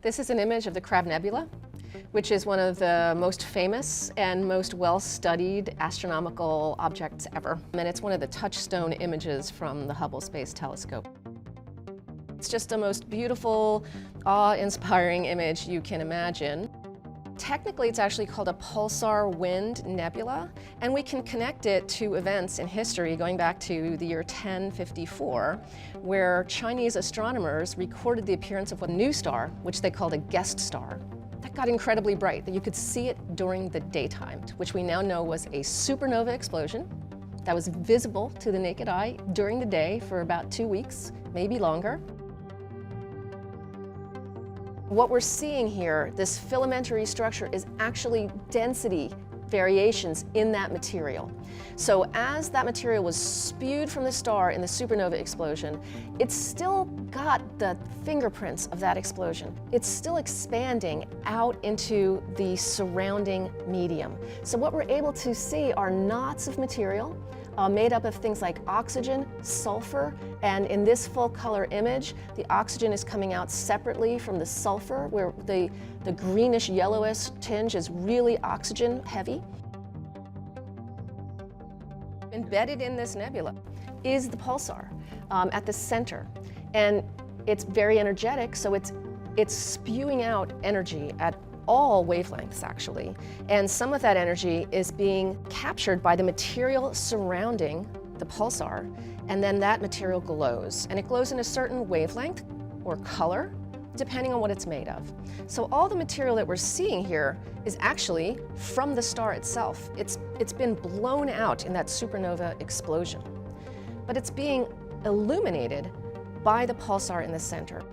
This is an image of the Crab Nebula, which is one of the most famous and most well-studied astronomical objects ever. And it's one of the touchstone images from the Hubble Space Telescope. It's just the most beautiful, awe-inspiring image you can imagine. Technically, it's actually called a pulsar wind nebula, and we can connect it to events in history going back to the year 1054, where Chinese astronomers recorded the appearance of a new star, which they called a guest star. That got incredibly bright, that you could see it during the daytime, which we now know was a supernova explosion that was visible to the naked eye during the day for about 2 weeks, maybe longer. What we're seeing here, this filamentary structure, is actually density variations in that material. So as that material was spewed from the star in the supernova explosion, it's still got the fingerprints of that explosion. It's still expanding out into the surrounding medium. So what we're able to see are knots of material made up of things like oxygen, sulfur, and in this full color image, the oxygen is coming out separately from the sulfur, where the greenish yellowish tinge is really oxygen heavy. Embedded in this nebula is the pulsar at the center, and it's very energetic, so it's spewing out energy at all wavelengths, actually. And some of that energy is being captured by the material surrounding the pulsar, and then that material glows. And it glows in a certain wavelength or color, depending on what it's made of. So all the material that we're seeing here is actually from the star itself. It's been blown out in that supernova explosion. But it's being illuminated by the pulsar in the center.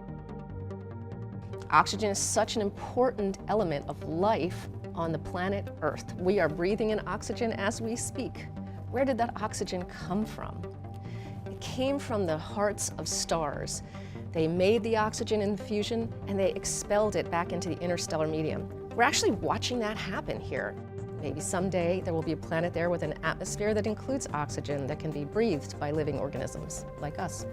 Oxygen is such an important element of life on the planet Earth. We are breathing in oxygen as we speak. Where did that oxygen come from? It came from the hearts of stars. They made the oxygen in fusion and they expelled it back into the interstellar medium. We're actually watching that happen here. Maybe someday there will be a planet there with an atmosphere that includes oxygen that can be breathed by living organisms like us.